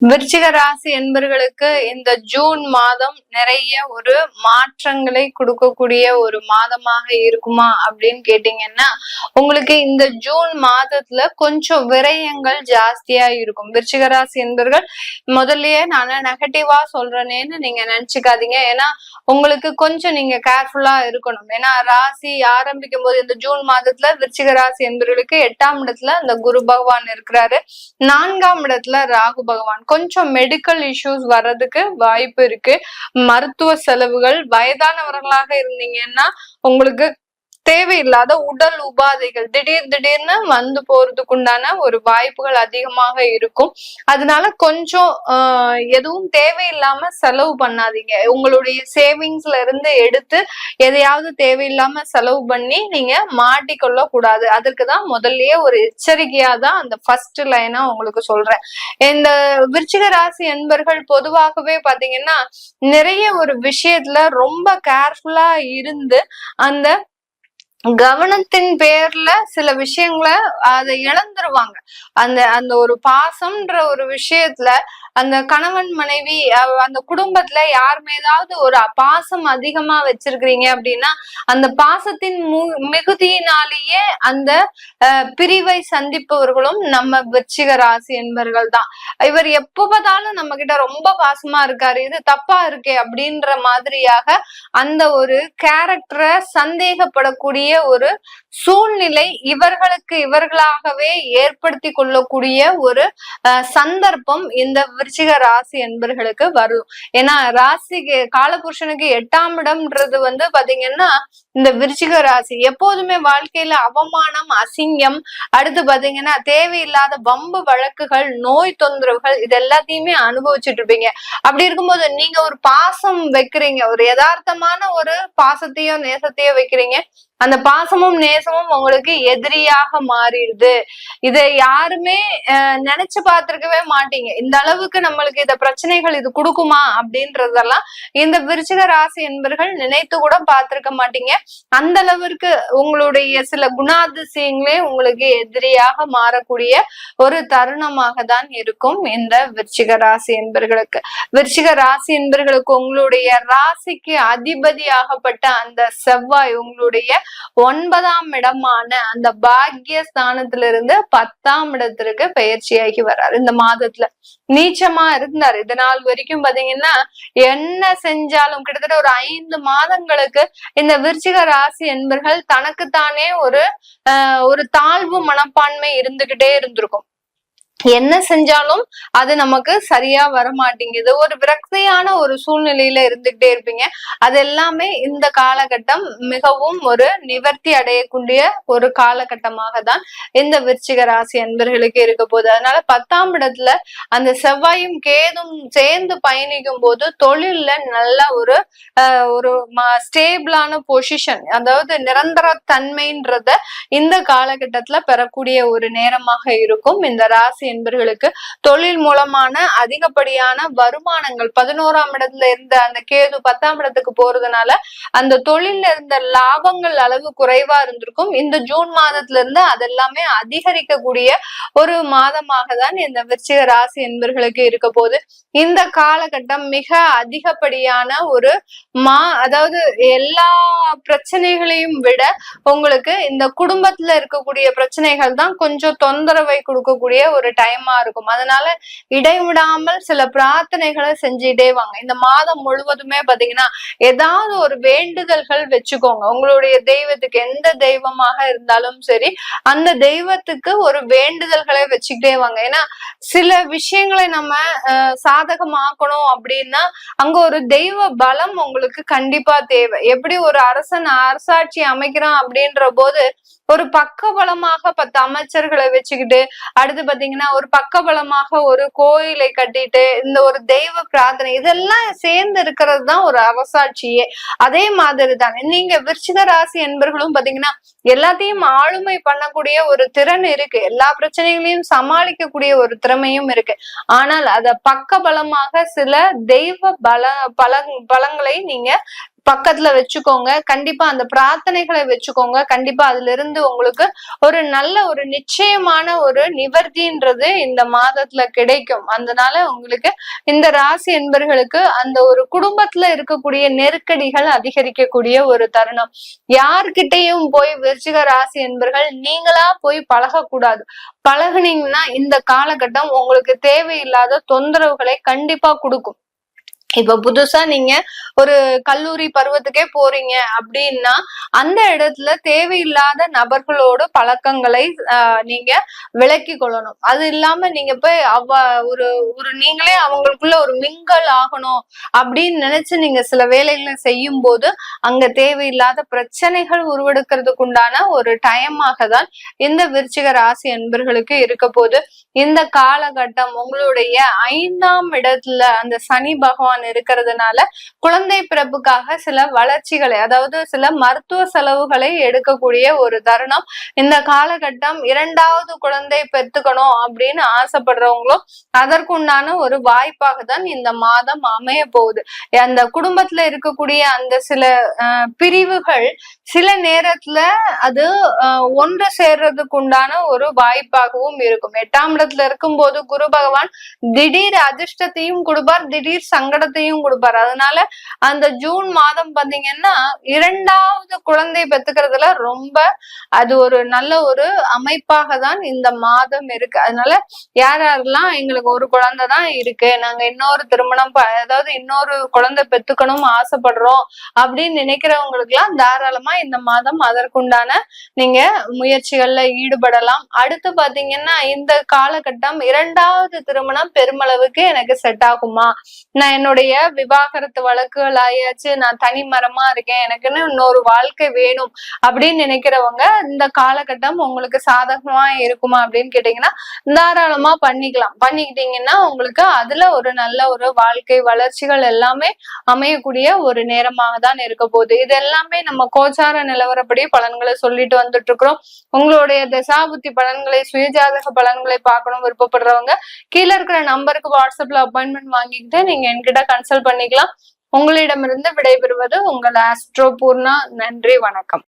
விருச்சிக ராசி என்பர்களுக்கு இந்த ஜூன் மாதம் நிறைய ஒரு மாற்றங்களை கொடுக்கக்கூடிய ஒரு மாதமாக இருக்குமா அப்படின்னு கேட்டீங்கன்னா, உங்களுக்கு இந்த ஜூன் மாதத்துல கொஞ்சம் விரயங்கள் ஜாஸ்தியா இருக்கும். விருச்சிக ராசி என்பர்கள் முதல்லயே நான் நெகட்டிவா சொல்றேனேன்னு நீங்க நினைச்சுக்காதீங்க. ஏன்னா உங்களுக்கு கொஞ்சம் நீங்க கேர்ஃபுல்லா இருக்கணும். ஏன்னா ராசி ஆரம்பிக்கும் போது இந்த ஜூன் மாதத்துல விருச்சிக ராசி என்பவர்களுக்கு 8ஆம் இடத்துல இந்த குரு பகவான் இருக்கிறாரு. 4ஆம் இடத்துல ராகு பகவான். கொஞ்சம் மெடிக்கல் இஷ்யூஸ் வர்றதுக்கு வாய்ப்பு இருக்கு. மருத்துவ செலவுகள், வயதானவர்களாக இருந்தீங்கன்னா உங்களுக்கு தேவையில்லாத உடல் உபாதைகள் திடீர்னு வந்து போறதுக்கு உண்டான ஒரு வாய்ப்புகள் அதிகமாக இருக்கும். அதனால கொஞ்சம் எதுவும் தேவையில்லாம செலவு பண்ணாதீங்க. உங்களுடைய சேவிங்ஸ்ல இருந்து எடுத்து எதையாவது தேவையில்லாம செலவு பண்ணி நீங்க மாட்டிக்கொள்ள கூடாது. அதுக்குதான் முதல்லயே ஒரு எச்சரிக்கையா தான் அந்த ஃபர்ஸ்ட் லைனா உங்களுக்கு சொல்றேன். இந்த விருச்சிக ராசி என்பர்கள் பொதுவாகவே பாத்தீங்கன்னா நிறைய ஒரு விஷயத்துல ரொம்ப கேர்ஃபுல்லா இருந்து அந்த கவனத்தின் பேர்ல சில விஷயங்களை அதை இழந்துருவாங்க. அந்த அந்த ஒரு பாசம்ன்ற ஒரு விஷயத்துல அந்த கணவன் மனைவி அந்த குடும்பத்துல யார் மேதாவது ஒரு பாசம் அதிகமா வச்சிருக்கிறீங்க அப்படின்னா அந்த பாசத்தின் மிகுதியினாலேயே அந்த பிரிவை சந்திப்பவர்களும் நம்ம விருச்சிக ராசி என்பர்கள் தான். இவர் எப்ப பார்த்தாலும் நம்ம கிட்ட ரொம்ப பாசமா இருக்காரு, இது தப்பா இருக்கே அப்படின்ற மாதிரியாக அந்த ஒரு கேரக்டரை சந்தேகப்படக்கூடிய ஒரு சூழ்நிலை இவர்களுக்கு இவர்களாகவே ஏற்படுத்தி கொள்ளக்கூடிய ஒரு சந்தர்ப்பம் இந்த விருச்சிக ராசி என்பர்களுக்கு வரும். ஏன்னா ராசிக்கு காலபுருஷனுக்கு 8ஆம் இடம்ன்றது பாத்தீங்கன்னா இந்த விருச்சிக ராசி எப்போதுமே வாழ்க்கையில அவமானம், அசிங்கம், அடுத்து பாத்தீங்கன்னா தேவையில்லாத வம்பு வழக்குகள், நோய் தொந்தரவுகள் இது எல்லாத்தையுமே அனுபவிச்சுட்டு இருப்பீங்க. அப்படி இருக்கும்போது நீங்க ஒரு பாசம் வைக்கிறீங்க, ஒரு யதார்த்தமான ஒரு பாசத்தையோ நேசத்தையோ வைக்கிறீங்க, அந்த பாசமும் நேசமும் உங்களுக்கு எதிரியாக மாறிடுது. இதை யாருமே நினைச்சு பார்த்திருக்கவே மாட்டீங்க. இந்த அளவுக்கு நம்மளுக்கு இந்த பிரச்சனைகள் இது கொடுக்குமா அப்படின்றதெல்லாம் இந்த விருச்சிக ராசி என்பர்கள் நினைத்து கூட பார்த்திருக்க மாட்டீங்க. அந்த அளவிற்கு உங்களுடைய சில குணாதிசயங்களே உங்களுக்கு எதிரியாக மாறக்கூடிய ஒரு தருணமாக தான் இருக்கும் இந்த விருச்சிக ராசி என்பர்களுக்கு. விருச்சிக ராசி என்பர்களுக்கு உங்களுடைய ராசிக்கு அதிபதியாகப்பட்ட அந்த செவ்வாய் உங்களுடைய 9ஆம் இடமான அந்த பாக்கிய ஸ்தானத்திலிருந்து 10ஆம் இடத்திற்கு பயிற்சியாகி வர்றாரு. இந்த மாதத்துல நீச்சமா இருந்தாரு. இது நாள் வரைக்கும் பாத்தீங்கன்னா என்ன செஞ்சாலும் கிட்டத்தட்ட ஒரு 5 மாதங்களுக்கு இந்த விருச்சிக ராசி என்பர்கள் தனக்குத்தானே ஒரு தாழ்வு மனப்பான்மை இருந்துகிட்டே இருந்திருக்கும். என்ன செஞ்சாலும் அது நமக்கு சரியா வரமாட்டேங்குது, ஒரு விரக்தியான ஒரு சூழ்நிலையில இருந்துகிட்டே இருப்பீங்க. அது எல்லாமே இந்த காலகட்டம் மிகவும் ஒரு நிவர்த்தி அடையக்கூடிய ஒரு காலகட்டமாக தான் இந்த விருச்சிக ராசி அன்பர்களுக்கு இருக்க போகுது. அதனால 10ஆம் இடத்துல அந்த செவ்வாயும் கேதும் சேர்ந்து பயணிக்கும் போது தொழில்ல நல்ல ஒரு ஸ்டேபிளான பொசிஷன், அதாவது நிரந்தர தன்மைன்றத இந்த காலகட்டத்துல பெறக்கூடிய ஒரு நேரமாக இருக்கும். இந்த ராசி என்பர்களுக்கு தொழில் மூலமான அதிகப்படியான வருமானங்கள் 11ஆம் இடத்துல இருந்த அந்த கேது 10ஆம் இடத்துக்கு போறதுனால அந்த தொழில இருந்த லாபங்கள் அளவு குறைவா இருந்திருக்கும். இந்த ஜூன் மாதத்துல இருந்து அதெல்லாமே அதிகரிக்கக்கூடிய ஒரு மாதமாக தான் இந்த விருச்சிக ராசி என்பர்களுக்கு இருக்க போது. இந்த காலகட்டம் மிக அதிகப்படியான ஒரு அதாவது எல்லா பிரச்சனைகளையும் விட உங்களுக்கு இந்த குடும்பத்துல இருக்கக்கூடிய பிரச்சனைகள் தான் கொஞ்சம் தொந்தரவை கொடுக்கக்கூடிய ஒரு டைமா இருக்கும். அதனால இடைவிடாமல் சில பிரார்த்தனைகளை செஞ்சுட்டே வாங்க. இந்த மாதம் முழுவதுமே பாத்தீங்கன்னா ஏதாவது ஒரு வேண்டுதல்கள் வச்சுக்கோங்க. உங்களுடைய தெய்வத்துக்கு எந்த தெய்வமாக இருந்தாலும் சரி அந்த தெய்வத்துக்கு ஒரு வேண்டுதல்களை வச்சுக்கிட்டே வாங்க. ஏன்னா சில விஷயங்களை நம்ம சாதகமாக்கணும் அப்படின்னா அங்க ஒரு தெய்வ பலம் உங்களுக்கு கண்டிப்பா தேவை. எப்படி ஒரு அரசன் அரசாட்சி அமைக்கிறான் அப்படின்ற போது ஒரு பக்கபலமாக 10 அமைச்சர்களை வச்சுக்கிட்டு, அடுத்து பாத்தீங்கன்னா ஒரு பக்கபலமாக ஒரு கோயிலை கட்டிட்டு இந்த ஒரு தெய்வ பிரார்த்தனை இதெல்லாம் சேர்ந்து இருக்கிறது தான் ஒரு அரசாட்சியே. அதே மாதிரி தான் நீங்க விருச்சிக ராசி என்பர்களும் பாத்தீங்கன்னா எல்லாத்தையும் ஆளுமை பண்ணக்கூடிய ஒரு திறன் இருக்கு, எல்லா பிரச்சனைகளையும் சமாளிக்கக்கூடிய ஒரு திறமையும் இருக்கு. ஆனால் அத பக்கபலமாக சில தெய்வ பலங்களை நீங்க பக்கத்துல வச்சுக்கோங்க. கண்டிப்பா அந்த பிரார்த்தனைகளை வச்சுக்கோங்க. கண்டிப்பா அதுல இருந்து உங்களுக்கு ஒரு நல்ல ஒரு நிச்சயமான ஒரு நிவர்த்தின்றது இந்த மாதத்துல கிடைக்கும். அதனால உங்களுக்கு இந்த ராசி என்பர்களுக்கு அந்த ஒரு குடும்பத்துல இருக்கக்கூடிய நெருக்கடிகள் அதிகரிக்கக்கூடிய ஒரு தருணம். யார்கிட்டையும் போய் விருச்சிக ராசி என்பர்கள் நீங்களா போய் பழகக்கூடாது. பழகுனீங்கன்னா இந்த காலகட்டம் உங்களுக்கு தேவையில்லாத தொந்தரவுகளை கண்டிப்பா கொடுக்கும். இப்ப புதுசா நீங்க ஒரு கல்லூரி பருவத்துக்கே போறீங்க அப்படின்னா அந்த இடத்துல தேவையில்லாத நபர்களோட பழக்கங்களை நீங்க விலக்கி கொள்ளணும். அது இல்லாம நீங்க போய் ஒரு ஒரு நீங்களே அவங்களுக்குள்ள ஒரு மிங்கல் ஆகணும் அப்படின்னு நினைச்சு நீங்க சில வேலைகளை செய்யும் போது அங்க தேவையில்லாத பிரச்சனைகள் உருவெடுக்கிறதுக்கு உண்டான ஒரு டைமாக தான் இந்த விருச்சிக ராசி அன்பர்களுக்கு இருக்க போது. இந்த காலகட்டம் உங்களுடைய 5ஆம் இடத்துல அந்த சனி பகவான் இருக்கிறதுனால குழந்தை பிறப்புக்காக சில வளர்ச்சிகளை, அதாவது சில மருத்துவ செலவுகளை எடுக்கக்கூடிய ஒரு தருணம். இந்த காலகட்டம் 2வது குழந்தை பெற்றுக்கணும் அப்படின்னு ஆசைப்படுறவங்களும் அதற்குண்டான ஒரு வாய்ப்பாக தான் இந்த மாதம் அமைய போகுது. அந்த குடும்பத்துல இருக்கக்கூடிய அந்த சில பிரிவுகள் சில நேரத்துல அது ஒன்று சேர்றதுக்கு உண்டான ஒரு வாய்ப்பாகவும் இருக்கும். 8ஆம் இடத்துல இருக்கும் போது குரு பகவான் திடீர் அதிர்ஷ்டத்தையும் கொடுப்பார், திடீர் சங்கடத்தையும் கொடுப்பார். அதனால அந்த ஜூன் மாதம் பாத்தீங்கன்னா 2வது குழந்தை பெத்துக்கிறதுல ரொம்ப அது ஒரு நல்ல ஒரு அமைப்பாக தான் இந்த மாதம் இருக்கு. அதனால யாரெல்லாம் எங்களுக்கு ஒரு குழந்தை தான் இருக்கு, நாங்க இன்னொரு திருமணம் அதாவது இன்னொரு குழந்தை பெத்துக்கணும் ஆசைப்படுறோம் அப்படின்னு நினைக்கிறவங்களுக்கு எல்லாம் தாராளமா இந்த மாதம் அதற்குண்டான நீங்க முயற்சிகள்ல ஈடுபடலாம். அடுத்து பாத்தீங்கன்னா இந்த காலகட்டம் 2வது திருமணம் பெருமளவுக்கு எனக்கு செட் ஆகுமா, நான் என்னுடைய விவாகரத்து வழக்குகள் ஆயாச்சு, நான் தனி மரமா இருக்கேன், எனக்குன்னு இன்னொரு வாழ்க்கை வேணும் அப்படின்னு நினைக்கிறவங்க இந்த காலகட்டம் உங்களுக்கு சாதகமா இருக்குமா அப்படின்னு கேட்டீங்கன்னா தாராளமா பண்ணிக்கிட்டீங்கன்னா உங்களுக்கு அதுல ஒரு நல்ல ஒரு வாழ்க்கை வளர்ச்சிகள் எல்லாமே அமையக்கூடிய ஒரு நேரமாக தான் இருக்க போகுது. இது எல்லாமே நம்ம கோச்சார நிலவரப்படி பலன்களை சொல்லிட்டு வந்துட்டு இருக்கிறோம். உங்களுடைய தசாபுத்தி பலன்களை, சுயஜாதக பலன்களை பார்க்கணும் விருப்பப்படுறவங்க கீழே இருக்கிற நம்பருக்கு வாட்ஸ்அப்ல அப்பாயின்மெண்ட் வாங்கிக்கிட்டு நீங்க என்கிட்ட கன்சல்ட் பண்ணிக்கலாம். உங்களிடமிருந்து விடைபெறுவது உங்கள் ஆஸ்ட்ரோ பூர்ணா. நன்றி, வணக்கம்.